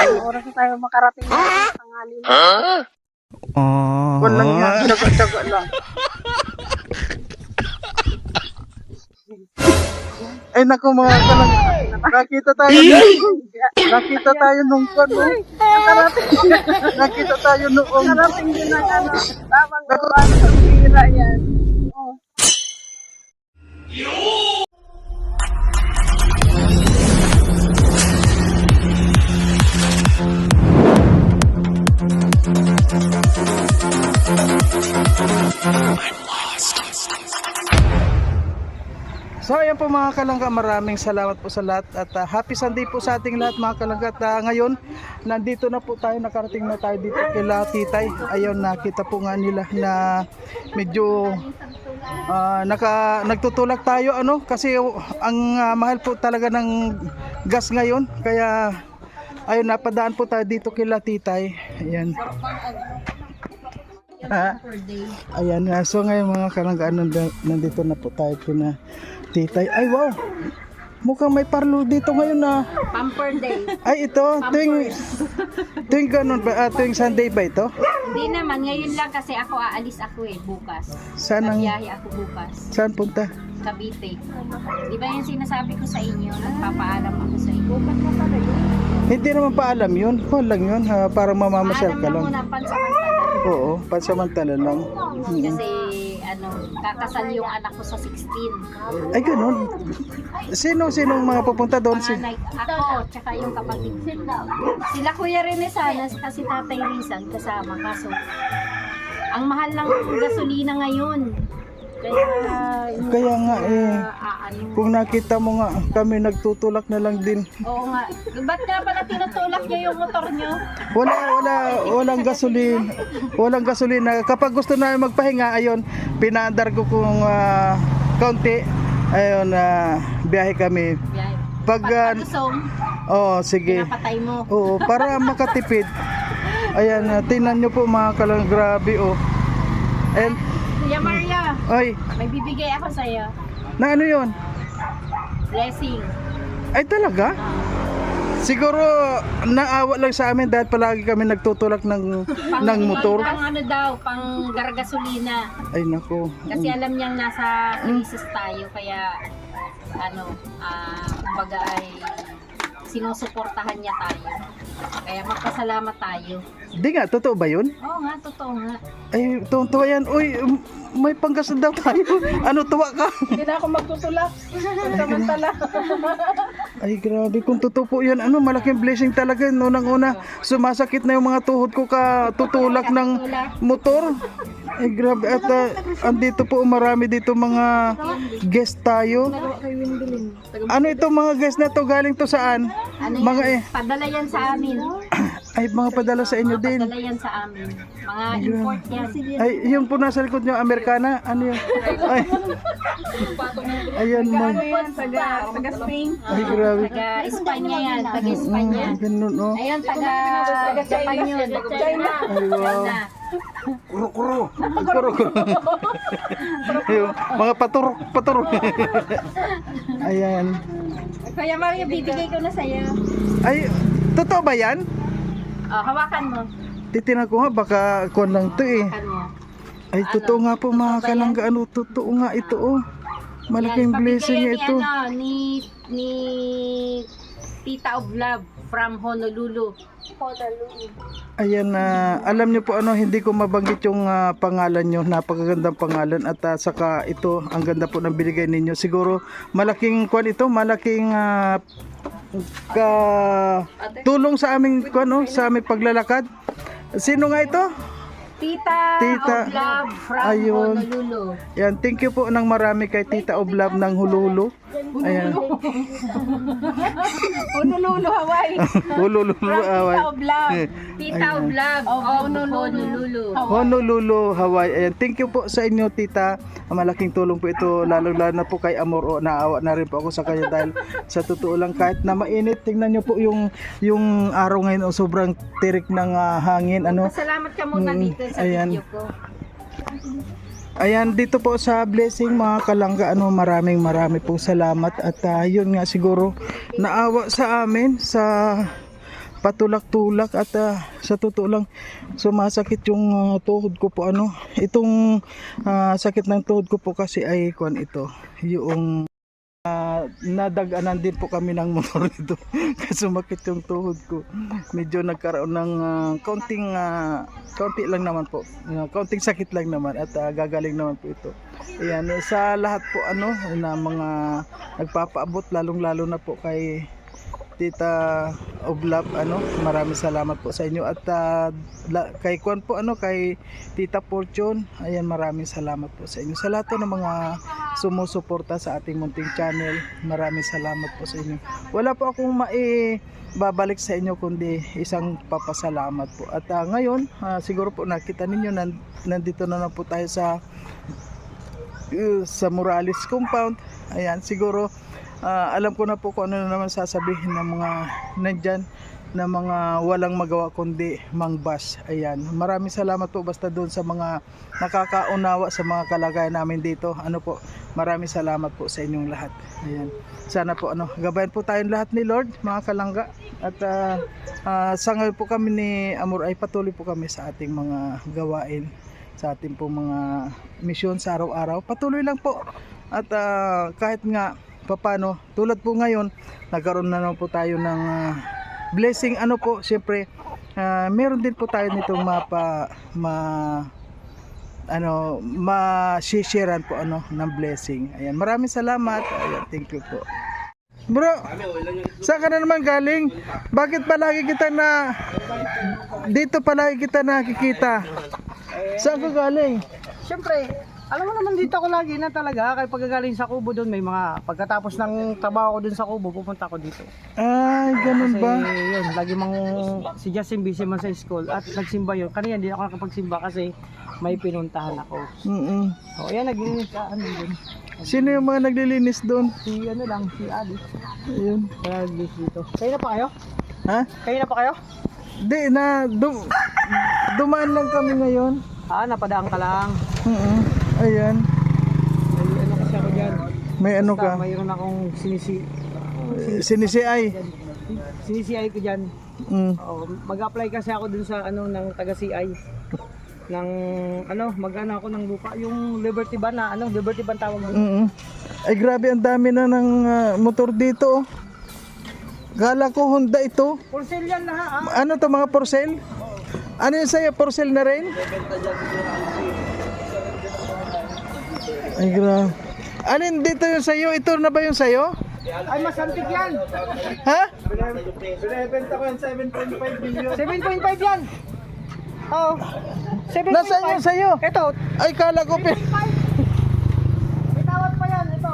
Oras na tayo makarating ng tanghali na. Walang yan, tsaga-tsaga lang. Ay naku mga kalang, nakita tayo nung ano, nakita tayo noong, Nakarating din ang ano, tamang oras ng bira yan. Oh. So ayan po mga kalangga, maraming salamat po sa lahat at happy Sunday po sa ating lahat mga kalangga. At ngayon, nandito na po tayo, nakarating na tayo dito kila Titay. Ayun, nakita po nga nila na medyo nagtutulak tayo ano kasi ang mahal po talaga ng gas ngayon. Kaya ayun, napadaan po tayo dito kila Titay. Ayan. Ayan nga, so ngayon mga kalangga, nandito na po tayo kina Titay. Ay wow, mukhang may parlo dito ngayon na Pamper day. ay ito, tuwing ganun ba, tuwing Sunday ba ito? Hindi naman, ngayon lang kasi aalis ako bukas. Saan Biyahe ako bukas. saan punta? Cavite. Di ba yung sinasabi ko sa inyo, nagpapaalam ako sa inyo. Bukas na pala yun. Hindi naman paalam yun, call lang yun, parang mamamasyal ka Paalam lang. lang muna, pansamantala. Oo, pansamantala lang. Kasi kakasal yung anak ko sa 16. Ay ganun. Sinong mga pupunta doon? Panganay, ako, tsaka yung kapatid. Sila Kuya Rene sana, kasi Tatay Rizal kasama. Kaso, ang mahal ng gasolina ngayon. Kaya nga kung nakita mo nga kami nagtutulak na lang din. Oo nga. Ba't nga pala tinutulak niyo yung motor niyo? Walang gasolina. Walang gasolina. Kapag gusto na magpahinga, ayun, pinaandar ko kung kaunti. Ayun, biyahe kami. Biyahe. Pag Pagkadusong, sige. pinapatay mo. Oo, para makatipid. Ayan, tingnan nyo po mga kalang, grabe oh. And Kuya Maria, ay, may bibigay ako sa'yo. na ano yun? Blessing. Ay talaga? Siguro naawa lang sa amin dahil palagi kami nagtutulak ng motor. Pang ano daw, pang gargasolina. Ay nako. Kasi alam niyang nasa crisis tayo, kaya kumbaga ay sinusuportahan niya tayo. Kaya magpasalamat tayo. Di nga, totoo ba yun? Oo nga, totoo nga. Ay, tuwa yan. Uy, may panggas na daw tayo. Ano, tuwa ka? Hindi na ako magtutulak. Samantala. Ay, grabe. Kung totoo po yan, malaking blessing talaga. Unang-una, sumasakit na yung mga tuhod ko tutulak ng motor. Ay, grabe. At andito po, marami dito mga guest tayo. Ano itong mga guest na to? Galing to saan? Mga Padala yan sa amin. ay, mga padala sa inyo din. Padala yan sa amin. Mga import yan. Ay, yung po nasa likod nyo, Amerikana? Ano yun? Ay, ayan mo. Taga Spain. Ay, grabe. Taga Espanya yan. Taga Espanya. Ganun, oh. Ayun, taga Japan yun. China. Ay, wow. Kuro. Ayun, mga patur. Ayan. Kaya Maria, bibigay ko na sa'yo. Ay, totoo ba yan? Hawakan mo. Titinan ko nga, baka kuwan lang to eh. Hawakan mo. Ay, totoo nga po mga kalangga. Totoo nga ito oh. Malaking Yan, blessing pabigay ito. Ni Tita of Love from Honolulu. Ayan, alam niyo po hindi ko mabanggit yung pangalan nyo, napakagandang pangalan at saka ito, ang ganda po ng binigay ninyo. Siguro malaking kuwan ito, malaking tulong sa aming sa aming paglalakad. Sino nga ito? Tita of Love from Ayun. Honolulu. Yan, thank you po ng marami kay Tita of Love ng Hululu. Ayan. Honolulu, Hawaii. Hululu, Hawaii. Tita of Love. Tita of Love of Honolulu. Honolulu, Hawaii. Ayan, thank you po sa inyo, Tita. Malaking tulong po ito, lalo-lalo na po kay Amor. Naawa na rin po ako sa kanya dahil sa totoo lang, kahit na mainit, tingnan nyo po yung araw ngayon, sobrang tirik ng hangin. Salamat ka muna dito sa ayan. video ko. Ayan, dito po sa blessing mga kalangga, maraming pong salamat at yun nga siguro naawa sa amin sa patulak-tulak at sa totoo lang sumasakit yung tuhod ko po ano. Itong sakit ng tuhod ko po kasi ay kuan ito, yung nadaganan din po kami ng motor nito kasi sumakit yung tuhod ko. Medyo nagkaroon ng kaunti lang naman po, kaunting sakit lang naman at gagaling naman po ito. Ayan, sa lahat po ano na mga nagpapaabot, lalong lalo na po kay Tita Oblap, ano, maraming salamat po sa inyo at kay Kwan po ano, kay Tita Fortune, ayan, maraming salamat po sa inyo, sa lahat po ng mga sumusuporta sa ating munting channel. Maraming salamat po sa inyo. Wala po akong babalik sa inyo kundi isang papasalamat po. At ngayon siguro po nakita ninyo nandito na po tayo sa Morales compound. Ayan, siguro alam ko na po kung ano na naman sasabihin ng mga nandyan na mga walang magawa kundi mangbas. Ayan, maraming salamat po basta doon sa mga nakakaunawa sa mga kalagayan namin dito. Ano po, maraming salamat po sa inyong lahat. Ayan, sana po ano, gabayan po tayong lahat ni Lord, mga kalangga. At sa ngayon po kami ni Amor ay patuloy po kami sa ating mga gawain, sa ating po mga misyon sa araw-araw. Patuloy lang po. At kahit nga paano, tulad po ngayon nagkaroon na naman po tayo ng blessing, ano po, syempre meron din po tayo nitong ma-sharean po ano ng blessing. Ayan, maraming salamat. Ayan, thank you po. Bro, saan ka na naman galing? Bakit palagi kita dito palagi kita nakikita? Saan ka galing? Siyempre, alam mo naman dito ako lagi na talaga. Kaya pagkagaling sa Kubo doon, may mga pagkatapos ng trabaho ko doon sa Kubo, pupunta ako dito. Ay, ganun Kasi ba? yun, lagi si Justin busy man sa school at nagsimba yun. Kanina hindi ako nakapagsimba kasi may pinuntahan ako. O yan, naglilinis ka, ano yun. Sino yung mga naglilinis doon? Si Ali. Ayun. Kaya naglilinis dito. Kayo na pa kayo? Ha? Kayo na pa kayo? Di na, dumaan lang kami ngayon. Napadaan ka lang. Ayan. May ano kasi ako dyan. May ano ka? Mayroon akong Sinisiay. sinisiay ko dyan. Mag-apply kasi ako dun sa ng taga-CI. Ng mag-ano ako ng lupa, yung Liberty Ban na Liberty Ban tawag doon. Ay grabe, ang dami na ng motor dito. Gala ko Honda ito. Porcel yan lahat. Ano to, mga porcel? Ano yung sa'yo, porcel na rin? Ay grabe. Alin dito yung sa'yo? Ito na ba yung sa'yo? Ay, mas antik yan. Ha? Binibenta ko yan 7.5 million. 7.5 yan. Oo. 7.5. Nasaan yung sa'yo? Ito. Ay, kala ko May tawad pa yan. Ito.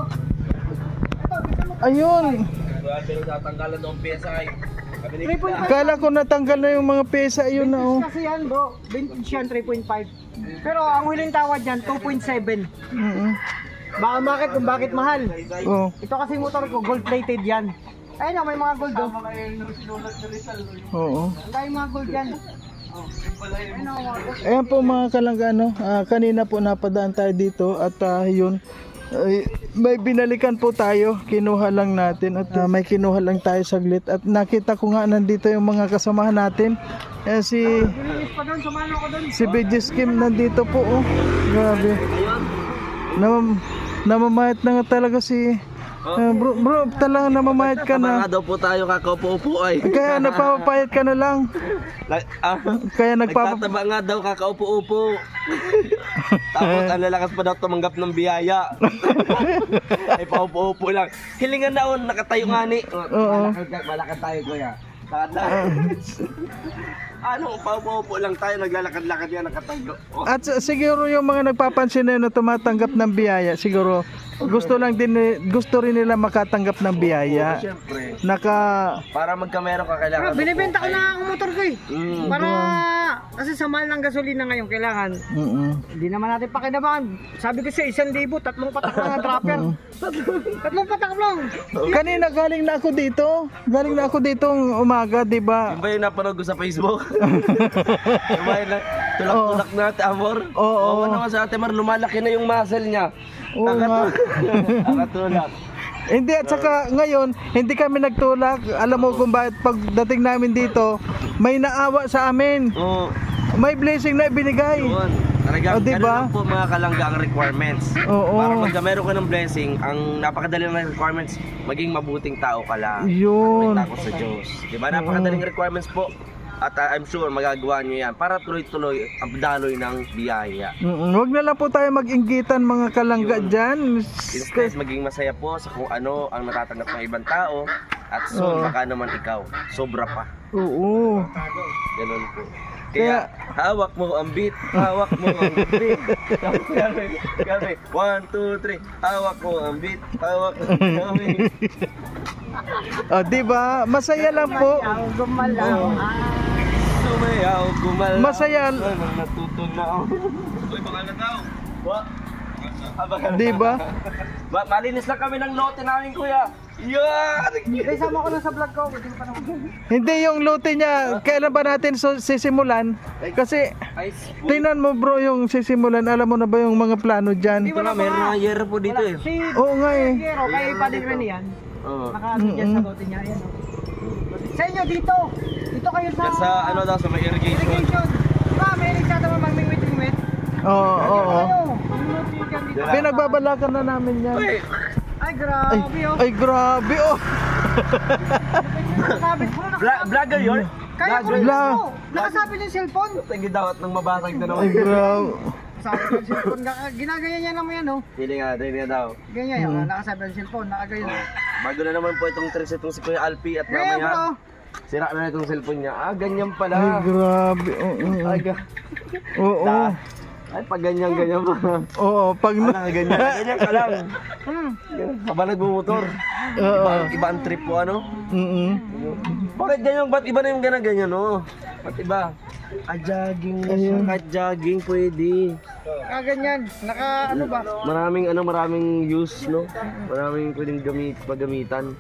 Ayun. Pero tatanggalan daw ang pyesa ay. 3.5. Kala ko natanggal na yung mga pesa. Ayun na oh. Kasi yan bro. Vintage yan 3.5. Pero ang huling tawad yan 2.7. Baka bakit kung bakit mahal. Oh. Ito kasi motor ko gold plated yan. Ayun may mga gold oh. Oo. Ang dahil mga gold yan. Ayan po mga kalanggano, kanina po napadaan tayo dito at yun, may binalikan po tayo, kinuha lang natin at may kinuha lang tayo saglit at nakita ko nga nandito yung mga kasamahan natin. Si BG Kim nandito po oh. Grabe. Namamayat na nga talaga si bro, talagang namamayat ka na. Nga daw po tayo kakaupo-upo ay. Kaya napapapayat ka na lang. Kaya Nagtataba nga daw kakaupo-upo. Tapos ang lalakas pa daw tumanggap ng biyaya. Ay paupo-upo lang. Hilingan na nakatayo nga ni. Malakad tayo kuya. Paupo-upo lang tayo, naglalakad-lakad yan, nakatayo. At siguro yung mga nagpapansin na tumatanggap ng biyaya, siguro gusto rin nila makatanggap ng biyaya. Siyempre. Para magkamera ka kailangan. Pero binibenta ko na ang motor ko eh. Para kasi sa mahal ng gasolina ngayon kailangan. Hindi naman natin pakinabangan. Sabi ko siya 1,000, 3 patak lang na dropper. 3 patak lang. Kanina galing na ako dito umaga, 'di ba? Yung ba yung napanood ko sa Facebook? Yung ba yung tulak-tulak na Ate Amor? Oo. Ano naman sa Ate Amor, lumalaki na yung muscle niya. Oo nga. Nakatulak. Hindi, at saka ngayon, hindi kami nagtulak. Alam mo kung bakit pagdating namin dito, may naawa sa amin. Oo. May blessing na ibinigay. Yun. Talagang Oh, diba? ganun lang po mga kalangga ang requirements. Oo. Para magka meron ka ng blessing, ang napakadali ng requirements, maging mabuting tao ka lang. Yun. May takot sa Diyos. Diba? Napakadaling requirements po. At I'm sure magagawa nyo yan para tuloy-tuloy ang daloy ng biyaya. Huwag na lang po tayo mag-inggitan mga kalangga dyan. Instead, maging masaya po sa kung ano ang natatanggap ng ibang tao. At soon, baka naman ikaw, sobra pa. Oo. Ganun po. Kaya, hawak mo ang beat, hawak mo ang beat. Kami, 1, 2, 3, hawak mo ang beat, hawak mo ang beat. Oh, di ba? Masaya lang po. Gumalaw. Sumayaw, gumalaw. Masaya. Natutunaw. Uy, baka na daw. Di ba? Malinis lang kami ng lote namin, kuya. Yan! Isama ko na sa vlog ko. Hindi ko pa naman. Hindi yung lote niya. Kailan ba natin sisimulan? Kasi Ice. tingnan mo bro yung sisimulan. Alam mo na ba yung mga plano dyan? Ito na, meron na yero po dito eh. Si Oo nga eh. Piero, kay Padre Rene yan. Oo. Nakaano dyan sa lote niya. Yan. Sa inyo dito. Dito kayo sa... Sa ano daw, sa may irrigation. irrigation. Diba, may nagsada mo magmingwit-ingwit? Oo, oo. Kayo. Minute yan dito. Pinagbabalakan na namin yan. Uy! Ay, grabe oh. Ay, grabe oh. Nakasabit mo. Vlogger yun? Kaya ko rin Vlog. mo. Nakasabit yung cellphone. Tingin daw at nang mabasag na naman. Ay, grabe. Sabi ko yung cellphone. Ginaganyan niya lang mo yan oh. Feeling nga daw. Ganyan yan. Nakasabit yung cellphone. Nakaganyan. Bago na naman po itong tricks itong si Kuya Alpi at Kaya bro. mamaya sira na itong cellphone niya. Ah, ganyan Ay, pala. grabe. Oo. Oo. Ay, pag ganyan pa. Oo, pag Ganyan ka lang. Habang nagmumotor. Oo. Iba ang trip po ano? Mm. Bakit ganyan? Ba't iba na yung ganyan no? Ba't iba? Jogging na siya. Kahit jogging pwede. Kaganyan. Naka ano ba? Maraming use, no? Maraming pwedeng paggamitan.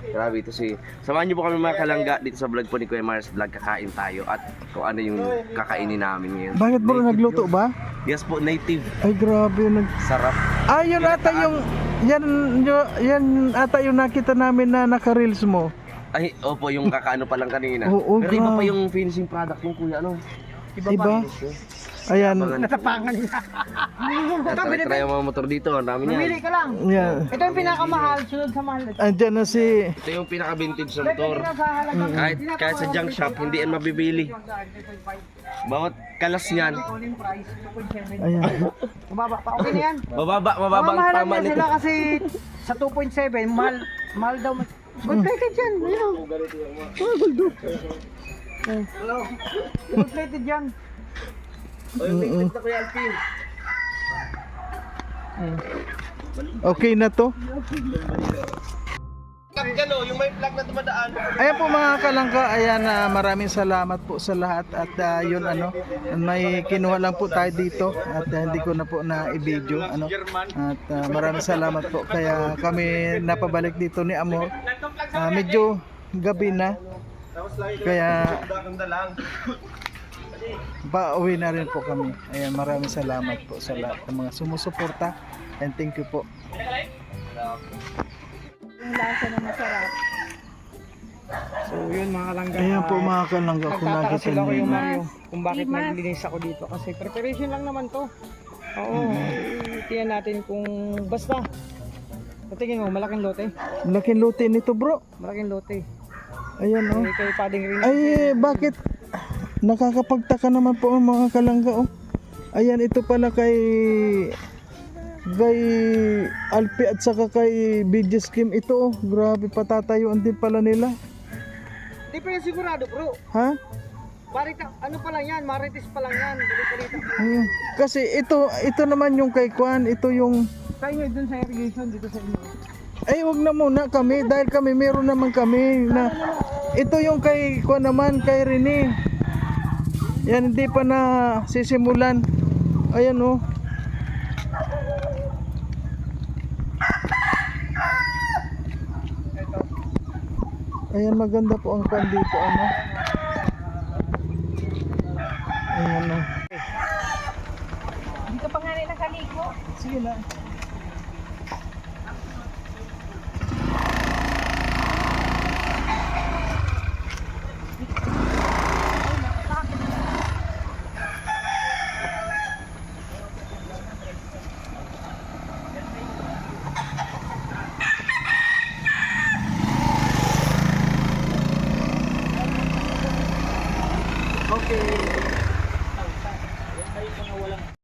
Grabe ito si. Samahan niyo po kami mga kalangga dito sa vlog po ni Kuya Mars Vlog. Kakain tayo at kung ano yung kakainin namin ngayon. Bakit bro nagluto ba? Yes po, native. Ay, grabe. Sarap. Ah, yun ata yung... Yan ata yung nakita namin na naka-reels mo. Ay, opo, yung kakaano pa lang kanina. Oo, Pero iba pa grabe. yung finishing product ng kuya, ano? Iba? Ayan. Natapangan niya. Try ang mga motor dito, ang dami Mamili niyan. ka lang. Yan. Ito yung pinakamahal. Sunod sa mahal. Andyan na si... Ito yung pinaka-vintage sa Pwede motor. na sa halagang. Kahit sa junk shop, hindi yan mabibili. Bawat kalas niyan, Calling price, 2.7. Ayan. Mababa pa. Okay na yan. mababa ang Mamahalan tama niya nito. sila kasi sa 2.7, mahal daw. Good plated yan. Ayun. Good plated yan. Okay na to. Yung may flag na tumadaan. Ayan po mga kalangka, ayan maraming salamat po sa lahat at yun ano, may kinuha lang po tayo dito at hindi ko na po na i-video ano. At maraming salamat po kaya kami napabalik dito ni Amor. Medyo gabi na. Kaya pauwi na rin po kami. Ayan, maraming salamat po sa lahat ng mga sumusuporta and thank you po. Yung lasa na masarap. So yun mga kalangga. Ayan po mga kalangga kung Nagtataka nakita sila ko niyo. yung Mario kung bakit Imas. naglinis ako dito kasi preparation lang naman to. Oo, tiyan natin kung basta. Patingin mo, malaking lote. Laking lote nito bro. Malaking lote. Ayan oh. Kay Pading Rin. Ay, bakit? Nakakapagtaka naman po ang mga kalangga oh. Ayan, ito pala kay Alpi at saka kay BJ Skim ito oh. Grabe, patatayuan din pala nila. Di pa yan sigurado bro. Ha? Ano pa lang yan, marites pa lang yan. Balita. Ayan. Kasi ito naman yung kay Kwan, ito yung... Sa inyo dun sa irrigation dito sa inyo. Ay, wag na muna kami dahil kami meron naman kami na... Ito yung kay Kwan naman, kay Rene. Yan, hindi pa na sisimulan. Ayan oh. Ayan, maganda po ang kwan dito ano. Ayan oh. Hindi ka pa nga rin nakaligo. Sige na. mga walang